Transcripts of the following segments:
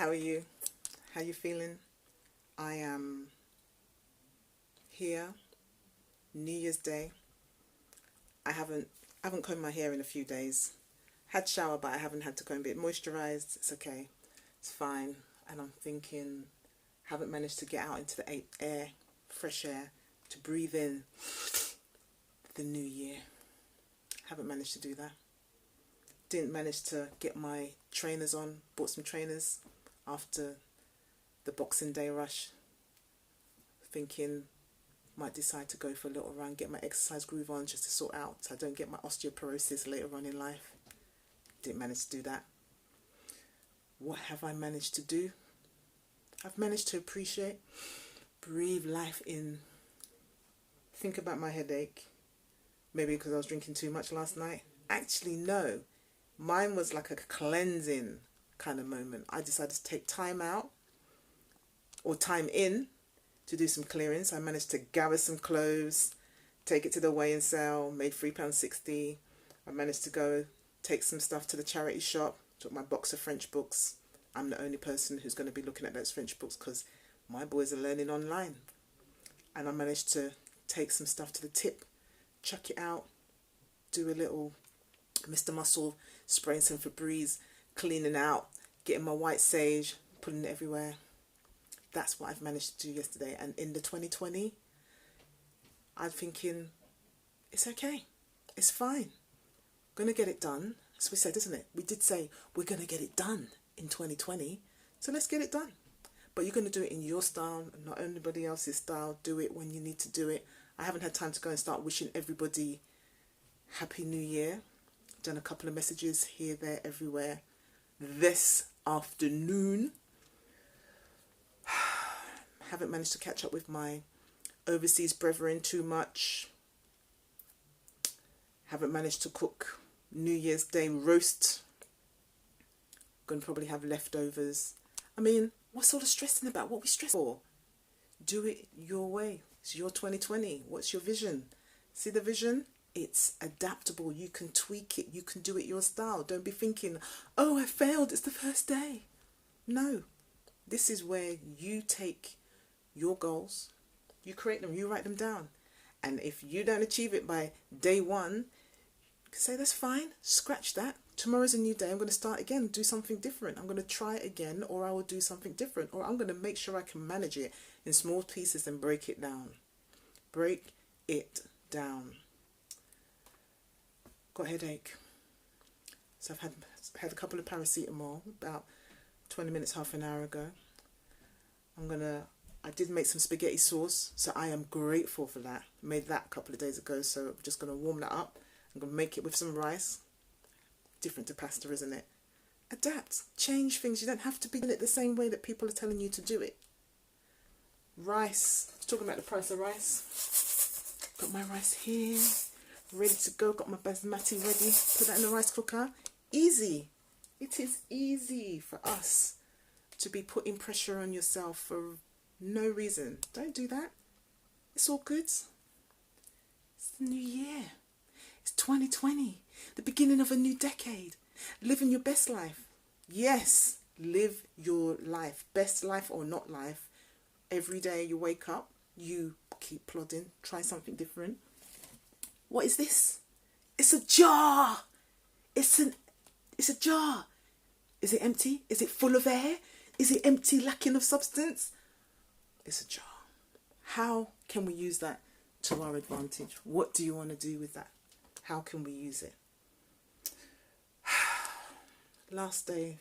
How are you? How you feeling? I am here, New Year's Day. I haven't combed my hair in a few days. Had shower, but I haven't had to comb it. Moisturized, it's okay. It's fine. And I'm thinking, haven't managed to get out into the air, fresh air, to breathe in the new year. Haven't managed to do that. Didn't manage to get my trainers on. Bought some trainers after the Boxing Day rush. Thinking might decide to go for a little run, get my exercise groove on just to sort out so I don't get my osteoporosis later on in life. Didn't manage to do that. What have I managed to do? I've managed to appreciate, breathe life in, think about my headache. Maybe because I was drinking too much last night. Actually, no. Mine was like a cleansing kind of moment. I decided to take time out or time in to do some clearance. I managed to gather some clothes, take it to the weigh and sell, made £3.60. I managed to go take some stuff to the charity shop, took my box of French books. I'm the only person who's going to be looking at those French books because my boys are learning online. And I managed to take some stuff to the tip, chuck it out, do a little Mr. Muscle, spraying some Febreze, cleaning out, getting my white sage, putting it everywhere. That's what I've managed to do yesterday. And in the 2020, I'm thinking, it's okay. It's fine. Going to get it done. That's what we said, isn't it? We did say we're going to get it done in 2020. So let's get it done. But you're going to do it in your style, not anybody else's style. Do it when you need to do it. I haven't had time to go and start wishing everybody Happy New Year. Done a couple of messages here, there, everywhere. This afternoon. Haven't managed to catch up with my overseas brethren too much. Haven't managed to cook New Year's Day roast. Gonna probably have leftovers. I mean, what's all the stressing about? What we stress for? Do it your way. It's your 2020. What's your vision? See the vision? It's adaptable. You can tweak it. You can do it your style. Don't be thinking, oh, I failed. It's the first day. No. This is where you take your goals, you create them, you write them down. And if you don't achieve it by day one, you can say, that's fine. Scratch that. Tomorrow's a new day. I'm going to start again, do something different. I'm going to try it again, or I will do something different. Or I'm going to make sure I can manage it in small pieces and break it down. Break it down. Got a headache. So I've had a couple of paracetamol about 20 minutes, half an hour ago. I did make some spaghetti sauce, so I am grateful for that. Made that a couple of days ago, so I'm just going to warm that up. I'm going to make it with some rice. Different to pasta, isn't it? Adapt, change things. You don't have to be doing it the same way that people are telling you to do it. Rice. I was talking about the price of rice. Got my rice here, ready to go. Got my basmati ready. Put that in the rice cooker. Easy. It is easy for us to be putting pressure on yourself for no reason. Don't do that. It's all good. It's the new year. It's 2020. The beginning of a new decade. Living your best life. Yes, live your life. Best life or not life. Every day you wake up, you keep plodding. Try something different. What is this? It's a jar. It's a jar. Is it empty? Is it full of air? Is it empty, lacking of substance? It's a jar. How can we use that to our advantage? What do you want to do with that? How can we use it? Last day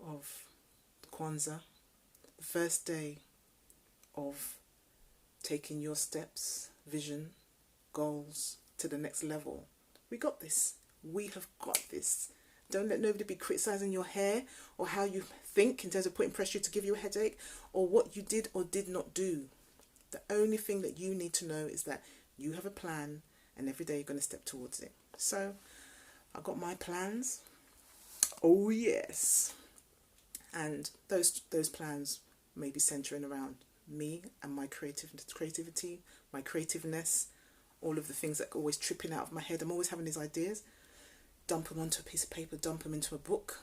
of Kwanzaa, the first day of taking your steps, vision, goals to the next level. We got this. We have got this. Don't let nobody be criticising your hair or how you think in terms of putting pressure to give you a headache or what you did or did not do. The only thing that you need to know is that you have a plan and every day you're going to step towards it. So I got my plans. Oh yes. And those plans may be centering around me and my creativity, my creativeness, all of the things that are always tripping out of my head. I'm always having these ideas. Dump them onto a piece of paper, dump them into a book,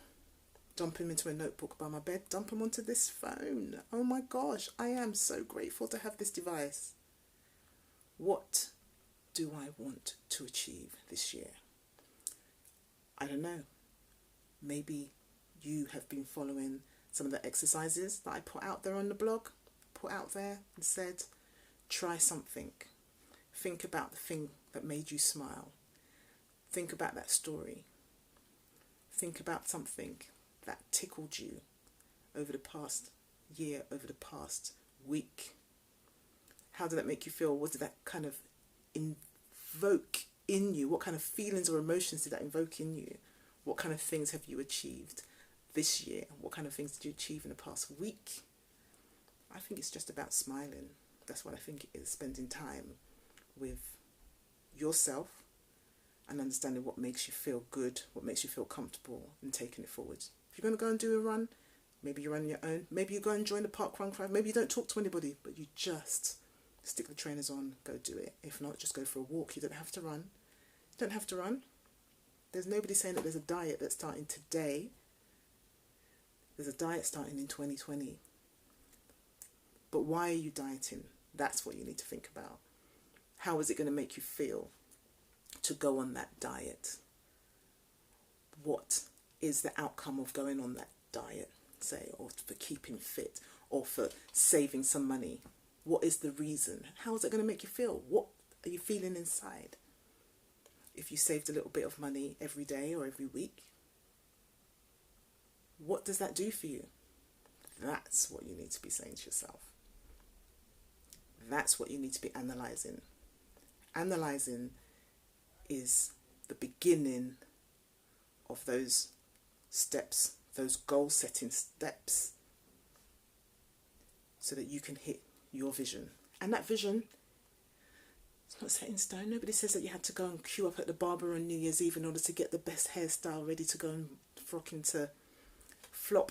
dump them into a notebook by my bed, dump them onto this phone. Oh my gosh, I am so grateful to have this device. What do I want to achieve this year? I don't know. Maybe you have been following some of the exercises that I put out there on the blog, put out there and said, try something. Think about the thing that made you smile. Think about that story. Think about something that tickled you over the past year, over the past week. How did that make you feel? What did that kind of invoke in you? What kind of feelings or emotions did that invoke in you? What kind of things have you achieved this year? What kind of things did you achieve in the past week? I think it's just about smiling. That's what I think it is, spending time with yourself and understanding what makes you feel good, what makes you feel comfortable, and taking it forward. If you're going to go and do a run, maybe you run on your own, maybe you go and join the Parkrun crowd, maybe you don't talk to anybody, but you just stick the trainers on, go do it. If not, just go for a walk. You don't have to run. You don't have to run. There's nobody saying that there's a diet that's starting today. There's a diet starting in 2020. But why are you dieting? That's what you need to think about. How is it going to make you feel to go on that diet? What is the outcome of going on that diet, say, or for keeping fit, or for saving some money? What is the reason? How is it going to make you feel? What are you feeling inside? If you saved a little bit of money every day or every week, what does that do for you? That's what you need to be saying to yourself. That's what you need to be analysing. Analysing is the beginning of those steps, those goal-setting steps, so that you can hit your vision. And that vision, it's not set in stone. Nobody says that you had to go and queue up at the barber on New Year's Eve in order to get the best hairstyle ready to go and flop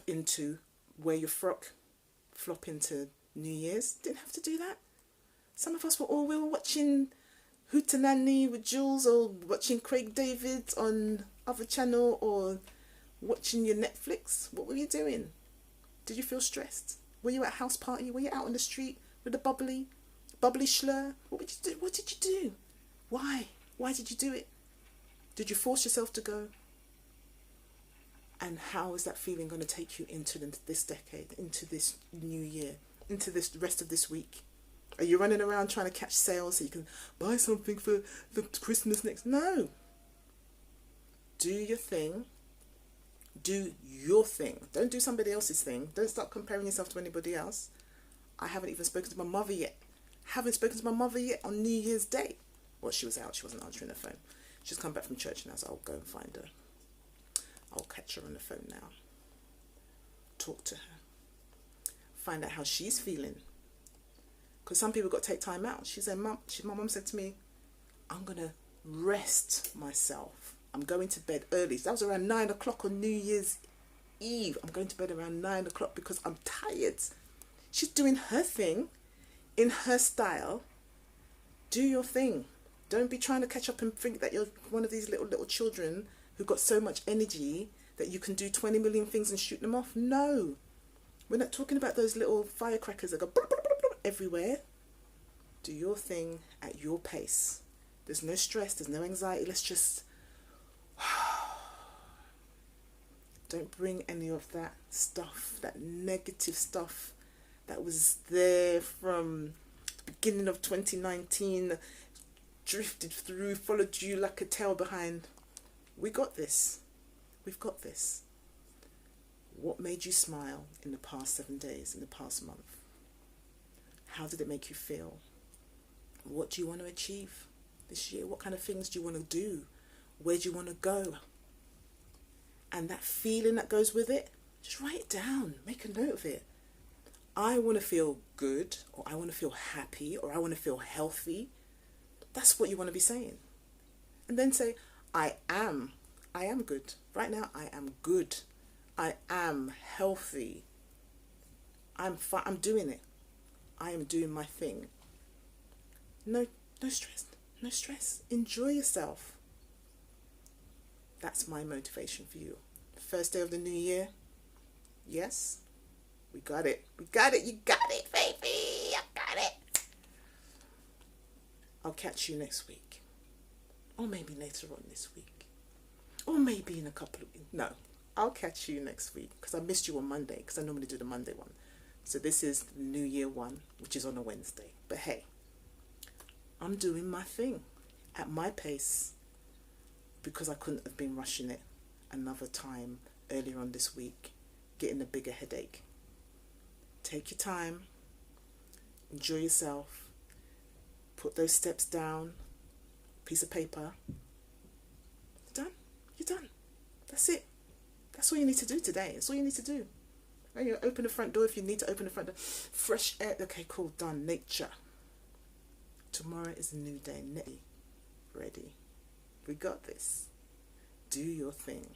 into, wear your frock, flop into New Year's. Didn't have to do that. Some of us we were watching Hootenanny with Jules, or watching Craig David on other channel, or watching your Netflix. What were you doing? Did you feel stressed? Were you at a house party? Were you out on the street with a bubbly schlur? What did you do? What did you do? Why? Why did you do it? Did you force yourself to go? And how is that feeling going to take you into this decade, into this new year, into this rest of this week? Are you running around trying to catch sales so you can buy something for the Christmas next? No. Do your thing. Do your thing. Don't do somebody else's thing. Don't start comparing yourself to anybody else. I haven't even spoken to my mother yet. Haven't spoken to my mother yet on New Year's Day. Well, she was out. She wasn't answering her phone. She's come back from church now, so I'll go and find her. I'll catch her on the phone now. Talk to her. Find out how she's feeling. Because some people got to take time out. She said, my mum said to me, I'm going to rest myself. I'm going to bed early. So that was around 9 o'clock on New Year's Eve. I'm going to bed around 9 o'clock because I'm tired. She's doing her thing in her style. Do your thing. Don't be trying to catch up and think that you're one of these little children who got so much energy that you can do 20 million things and shoot them off. No. We're not talking about those little firecrackers that go blah, blah, blah, blah, everywhere. Do your thing at your pace. There's no stress. There's no anxiety. Let's just... Don't bring any of that stuff, that negative stuff that was there from the beginning of 2019, drifted through, followed you like a tail behind. We got this. We've got this. What made you smile in the past 7 days, in the past month? How did it make you feel? What do you want to achieve this year? What kind of things do you want to do? Where do you want to go? And that feeling that goes with it, just write it down. Make a note of it. I want to feel good, or I want to feel happy, or I want to feel healthy. That's what you want to be saying. And then say, I am good. Right now, I am good. I am healthy. I'm doing it. I am doing my thing. No stress. No stress. Enjoy yourself. That's my motivation for you. First day of the new year, Yes, we got it. We got it. You got it, baby. I got it. I'll catch you next week. Or maybe later on this week. Or maybe in a couple of weeks. No, I'll catch you next week because I missed you on Monday because I normally do the Monday one. So this is the New Year one, which is on a Wednesday. But hey, I'm doing my thing at my pace because I couldn't have been rushing it another time earlier on this week, getting a bigger headache. Take your time, enjoy yourself, put those steps down, piece of paper. You're done. You're done. That's it. That's all you need to do today. That's all you need to do. And you open the front door if you need to open the front door. Fresh air. Okay, cool. Done. Nature. Tomorrow is a new day. Ready. We got this. Do your thing.